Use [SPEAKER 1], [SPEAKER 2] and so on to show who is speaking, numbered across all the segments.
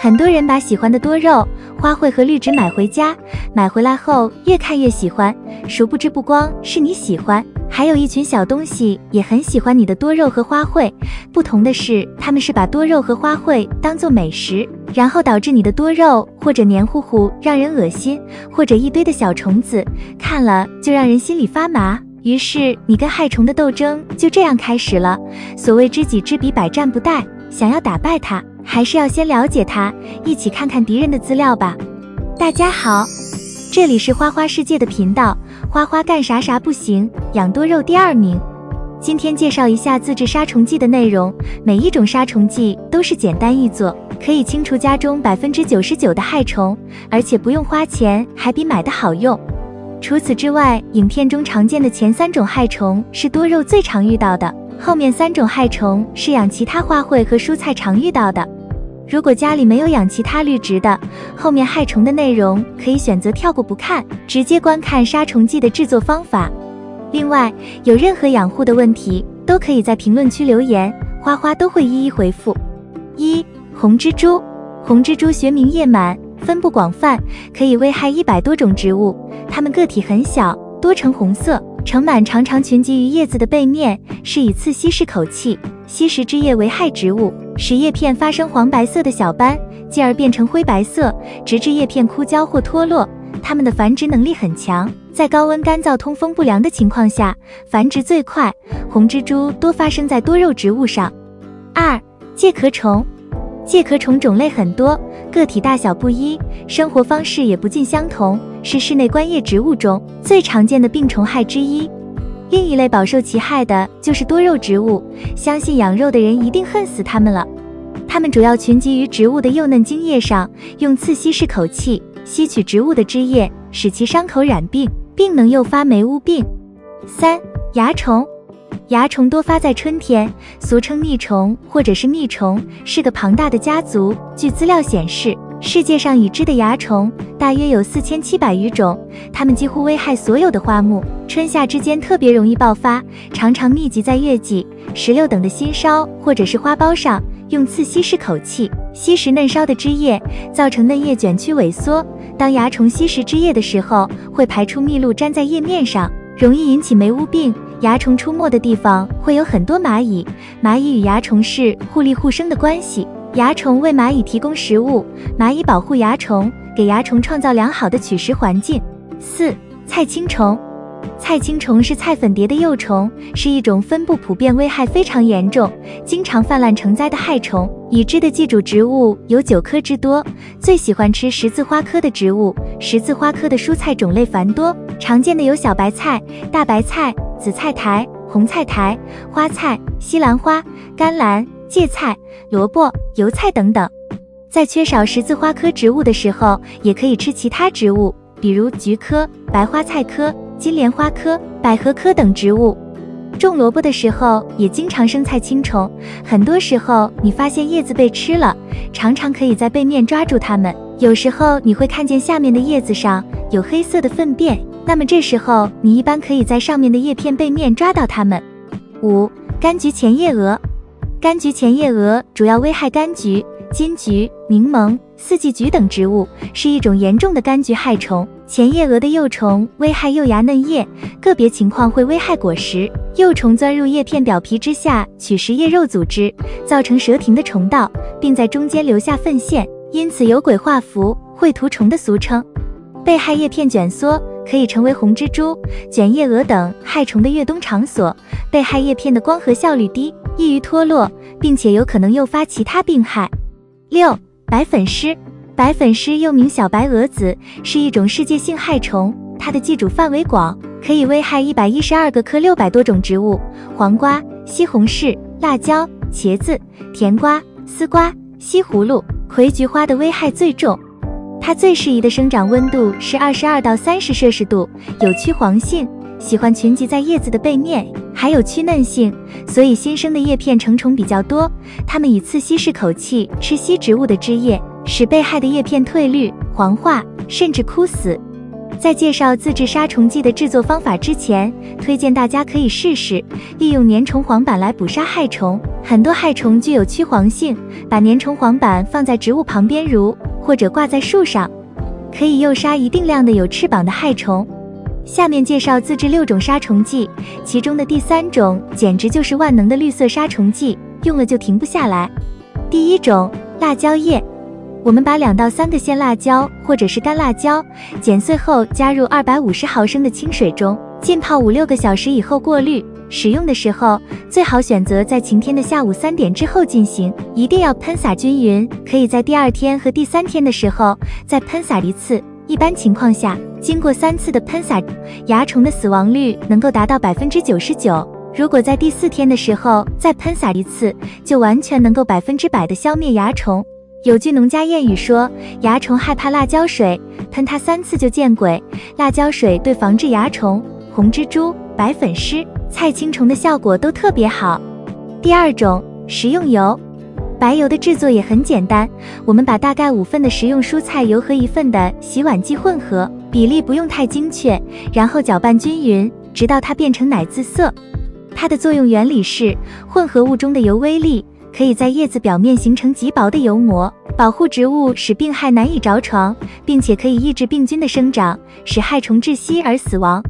[SPEAKER 1] 很多人把喜欢的多肉、花卉和绿植买回家，买回来后越看越喜欢，殊不知不光是你喜欢，还有一群小东西也很喜欢你的多肉和花卉。不同的是，他们是把多肉和花卉当作美食，然后导致你的多肉或者黏糊糊让人恶心，或者一堆的小虫子，看了就让人心里发麻。于是你跟害虫的斗争就这样开始了。所谓知己知彼，百战不殆，想要打败它，还是要先了解它，一起看看敌人的资料吧。大家好，这里是花花世界的频道，花花干啥啥不行，养多肉第2名。今天介绍一下自制杀虫剂的内容。每一种杀虫剂都是简单易做，可以清除家中99%的害虫，而且不用花钱，还比买的好用。除此之外，影片中常见的前3种害虫是多肉最常遇到的，后面3种害虫是养其他花卉和蔬菜常遇到的。如果家里没有养其他绿植的，后面害虫的内容可以选择跳过不看，直接观看杀虫剂的制作方法。另外，有任何养护的问题，都可以在评论区留言，花花都会一一回复。1. 红蜘蛛。红蜘蛛学名叶螨，分布广泛，可以危害100多种植物。它们个体很小，多呈红色，成螨常常群集于叶子的背面，是以刺吸式口气，吸食枝叶危害植物，使叶片发生黄白色的小斑，继而变成灰白色，直至叶片枯焦或脱落。它们的繁殖能力很强，在高温干燥通风不良的情况下繁殖最快。红蜘蛛多发生在多肉植物上。2. 介壳虫。介壳虫种类很多，个体大小不一，生活方式也不尽相同，是室内观叶植物中最常见的病虫害之一。另一类饱受其害的就是多肉植物，相信养肉的人一定恨死它们了。它们主要群集于植物的幼嫩茎叶上，用刺吸式口气吸取植物的汁液，使其伤口染病，并能诱发霉污病。3. 蚜虫。蚜虫多发在春天，俗称腻虫或者是蜜虫，是个庞大的家族。据资料显示，世界上已知的蚜虫大约有4700余种，它们几乎危害所有的花木，春夏之间特别容易爆发，常常密集在月季、石榴等的新梢或者是花苞上，用刺吸式口气吸食嫩梢的汁液，造成嫩叶卷曲萎缩。当蚜虫吸食汁液的时候，会排出蜜露粘在叶面上，容易引起霉污病。蚜虫出没的地方会有很多蚂蚁，蚂蚁与蚜虫是互利互生的关系，蚜虫为蚂蚁提供食物，蚂蚁保护蚜虫，给蚜虫创造良好的取食环境。4. 菜青虫。菜青虫是菜粉蝶的幼虫，是一种分布普遍、危害非常严重、经常泛滥成灾的害虫。已知的寄主植物有9科之多，最喜欢吃十字花科的植物。十字花科的蔬菜种类繁多，常见的有小白菜、大白菜、紫菜苔、红菜苔、花菜、西兰花、甘蓝、芥菜、萝卜、油菜等等。在缺少十字花科植物的时候，也可以吃其他植物，比如菊科、白花菜科、金莲花科、百合科等植物。种萝卜的时候也经常生菜青虫，很多时候你发现叶子被吃了，常常可以在背面抓住它们，有时候你会看见下面的叶子上有黑色的粪便，那么这时候你一般可以在上面的叶片背面抓到它们。5. 柑橘前叶蛾。柑橘前叶蛾主要危害柑橘、金桔、柠檬、四季菊等植物，是一种严重的柑橘害虫。前叶蛾的幼虫危害幼芽嫩叶，个别情况会危害果实。幼虫钻入叶片表皮之下，取食叶肉组织，造成蛇停的虫道，并在中间留下粪腺，因此有鬼画符、绘图虫的俗称。被害叶片卷缩，可以成为红蜘蛛、卷叶蛾等害虫的越冬场所。被害叶片的光合效率低，易于脱落，并且有可能诱发其他病害。6. 白粉虱。白粉虱又名小白蛾子，是一种世界性害虫，它的寄主范围广，可以危害112个科600多种植物，黄瓜、西红柿、辣椒、茄子、甜瓜、丝瓜、西葫芦、葵菊花的危害最重。它最适宜的生长温度是22到30摄氏度，有趋黄性，喜欢群集在叶子的背面，还有趋嫩性，所以新生的叶片成虫比较多。它们以刺吸式口气吃吸植物的汁液，使被害的叶片褪绿、黄化，甚至枯死。在介绍自制杀虫剂的制作方法之前，推荐大家可以试试利用粘虫黄板来捕杀害虫。很多害虫具有趋黄性，把粘虫黄板放在植物旁边或者挂在树上，可以诱杀一定量的有翅膀的害虫。下面介绍自制6种杀虫剂，其中的第3种简直就是万能的绿色杀虫剂，用了就停不下来。第1种，辣椒叶。我们把2到3个鲜辣椒或者是干辣椒剪碎后加入250毫升的清水中，浸泡5-6个小时以后过滤。使用的时候最好选择在晴天的下午3点之后进行，一定要喷洒均匀，可以在第2天和第3天的时候再喷洒1次。一般情况下，经过3次的喷洒，蚜虫的死亡率能够达到99%。如果在第4天的时候再喷洒1次，就完全能够100%的消灭蚜虫。有句农家谚语说，蚜虫害怕辣椒水，喷它3次就见鬼。辣椒水对防治蚜虫、红蜘蛛、白粉虱、菜青虫的效果都特别好。第2种，食用油。白油的制作也很简单，我们把大概5份的食用蔬菜油和1份的洗碗剂混合，比例不用太精确，然后搅拌均匀，直到它变成奶渍色。它的作用原理是，混合物中的油微粒可以在叶子表面形成极薄的油膜，保护植物使病害难以着床，并且可以抑制病菌的生长，使害虫窒息而死亡。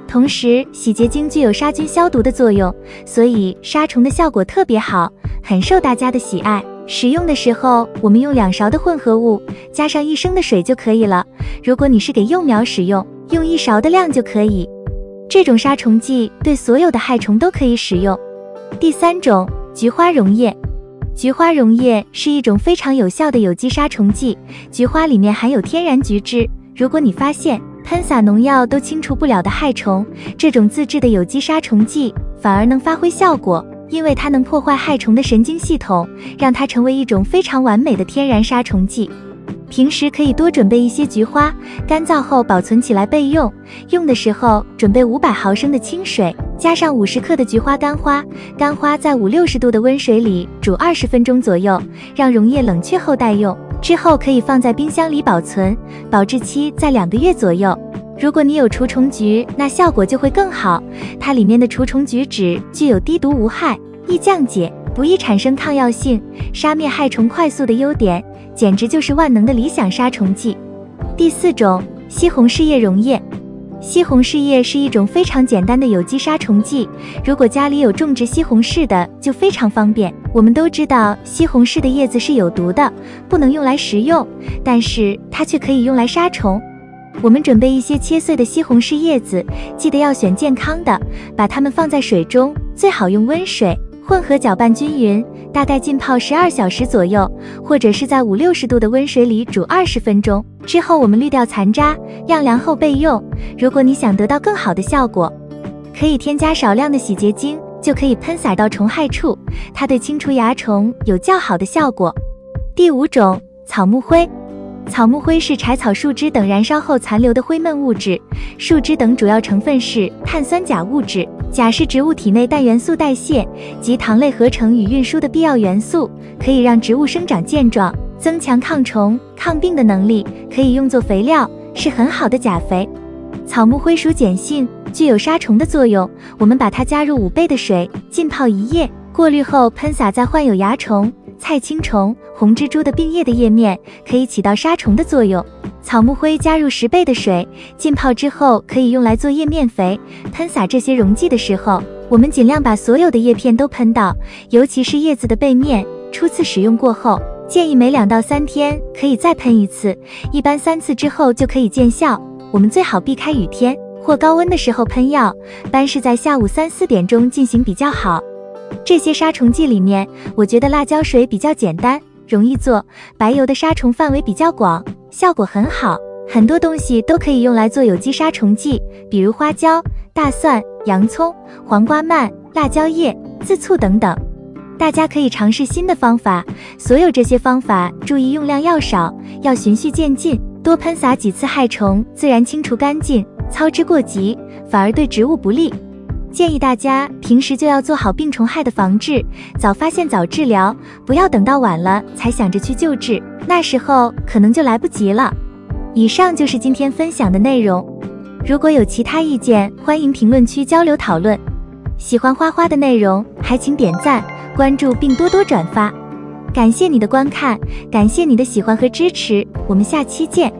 [SPEAKER 1] 同时，洗洁精具有杀菌消毒的作用，所以杀虫的效果特别好，很受大家的喜爱。使用的时候，我们用2勺的混合物，加上1升的水就可以了。如果你是给幼苗使用，用1勺的量就可以。这种杀虫剂对所有的害虫都可以使用。第3种，菊花溶液。菊花溶液是一种非常有效的有机杀虫剂，菊花里面含有天然菊酯。如果你发现喷洒农药都清除不了的害虫，这种自制的有机杀虫剂反而能发挥效果，因为它能破坏害虫的神经系统，让它成为一种非常完美的天然杀虫剂。平时可以多准备一些菊花，干燥后保存起来备用。用的时候准备500毫升的清水，加上50克的菊花干花，干花在50-60度的温水里煮20分钟左右，让溶液冷却后待用。之后可以放在冰箱里保存，保质期在2个月左右。如果你有除虫菊，那效果就会更好，它里面的除虫菊酯具有低毒无害、易降解、不易产生抗药性、杀灭害虫快速的优点，简直就是万能的理想杀虫剂。第4种，西红柿叶溶液。西红柿叶是一种非常简单的有机杀虫剂，如果家里有种植西红柿的就非常方便。我们都知道西红柿的叶子是有毒的，不能用来食用，但是它却可以用来杀虫。我们准备一些切碎的西红柿叶子，记得要选健康的，把它们放在水中，最好用温水，混合搅拌均匀，大概浸泡12小时左右，或者是在50-60度的温水里煮20分钟。之后我们滤掉残渣，晾凉后备用。如果你想得到更好的效果，可以添加少量的洗洁精，就可以喷洒到虫害处，它对清除蚜虫有较好的效果。第5种，草木灰。草木灰是柴草树枝等燃烧后残留的灰闷物质，树枝等主要成分是碳酸钾物质，钾是植物体内氮元素代谢及糖类合成与运输的必要元素，可以让植物生长健壮，增强抗虫、抗病的能力，可以用作肥料，是很好的钾肥。草木灰属碱性，具有杀虫的作用，我们把它加入5倍的水，浸泡1夜，过滤后喷洒在患有蚜虫、菜青虫、红蜘蛛的病叶的叶面，可以起到杀虫的作用。草木灰加入10倍的水，浸泡之后可以用来做叶面肥。喷洒这些溶剂的时候，我们尽量把所有的叶片都喷到，尤其是叶子的背面。初次使用过后，建议每2到3天可以再喷1次，一般3次之后就可以见效。我们最好避开雨天或高温的时候喷药，般是在下午3-4点钟进行比较好。这些杀虫剂里面，我觉得辣椒水比较简单，容易做，白油的杀虫范围比较广，效果很好。很多东西都可以用来做有机杀虫剂，比如花椒、大蒜、洋葱、黄瓜蔓、辣椒叶、自醋等等。大家可以尝试新的方法，所有这些方法注意用量要少，要循序渐进，多喷洒几次害虫自然清除干净，操之过急反而对植物不利。建议大家平时就要做好病虫害的防治，早发现早治疗，不要等到晚了才想着去救治，那时候可能就来不及了。以上就是今天分享的内容，如果有其他意见，欢迎评论区交流讨论。喜欢花花的内容，还请点赞、关注并多多转发。感谢你的观看，感谢你的喜欢和支持，我们下期见。